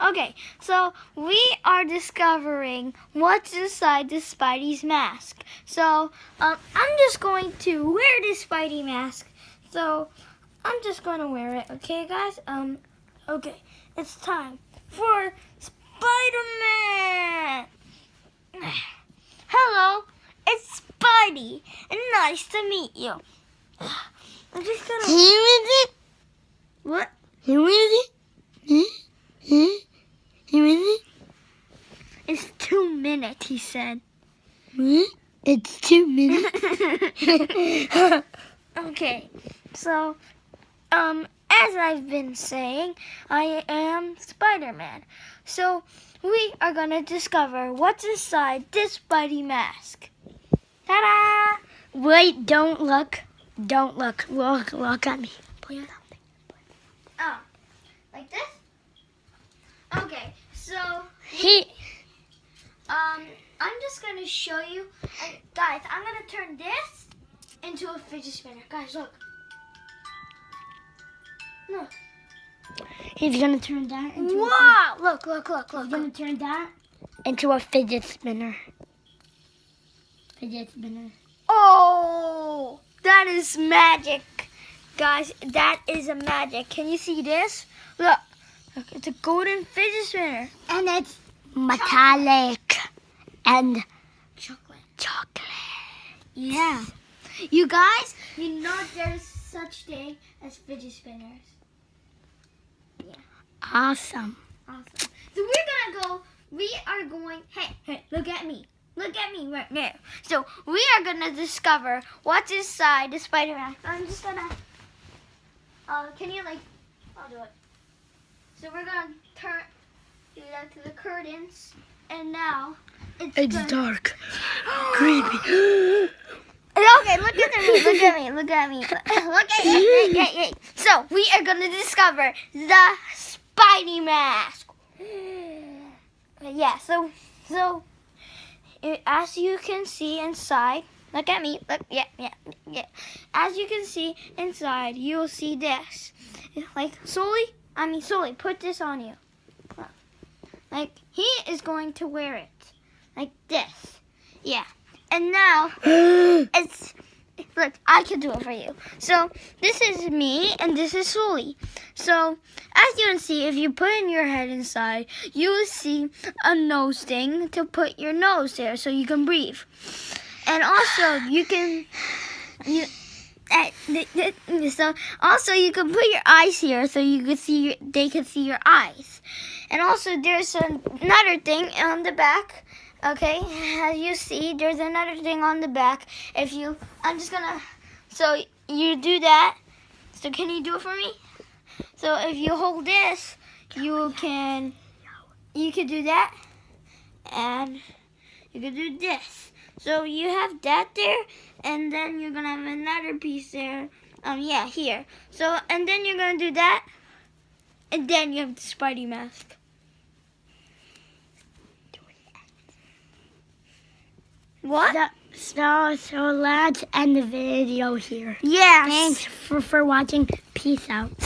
Okay, so we are discovering what's inside the Spidey's mask. So I'm just going to wear this Spidey mask. So I'm just going to wear it. Okay, guys. Okay, it's time for Spider-Man. Hello, it's Spidey, and nice to meet you. I'm just gonna. Who is it? What? Who is it? Who is it? It's 2 minutes, he said. It's 2 minutes. Okay, so, as I've been saying, I am Spider-Man. So, we are gonna discover what's inside this Spidey mask. Ta-da! Wait, don't look. Don't look. Look at me. Put your something. Oh, like this? Okay, so, I'm just gonna show you. Guys, I'm gonna turn this into a fidget spinner. Guys, look. Look. He's gonna turn that into Wow! Look. He's gonna turn that into a fidget spinner. Fidget spinner. Oh, that is magic. Guys, that is a magic. Can you see this? Look, it's a golden fidget spinner. And it's metallic and Chocolate. yeah. You guys, you know there's such thing as fidget spinners. Awesome. Awesome. So we are going, hey, look at me. Look at me right now. So we are going to discover what's inside the Spider-Man. I'm just going to, can you I'll do it. So we're going to do that to the curtains. And now It's dark. Creepy. Okay, look at me. Look at me. So we are going to discover the Spidey mask. Yeah, so as you can see inside, look at me. Look, yeah. As you can see inside, you will see this. Slowly, put this on you. Like, he is going to wear it. Like this. Yeah. And now, look, I can do it for you. So, this is me, and this is Sully. So, as you can see, if you put in your head inside, you will see a nose thing to put your nose there so you can breathe. And also, you can put your eyes here so you can see they can see your eyes. And also, there's another thing on the back. Okay, as you see, there's another thing on the back. So you do that. So can you do it for me? So if you hold this, you can do that, and you can do this. So you have that there, and then you're gonna have another piece there. Here. So, and then you're gonna do that, and then you have the Spidey mask. What? So let's end the video here. Yes. Thanks for watching. Peace out.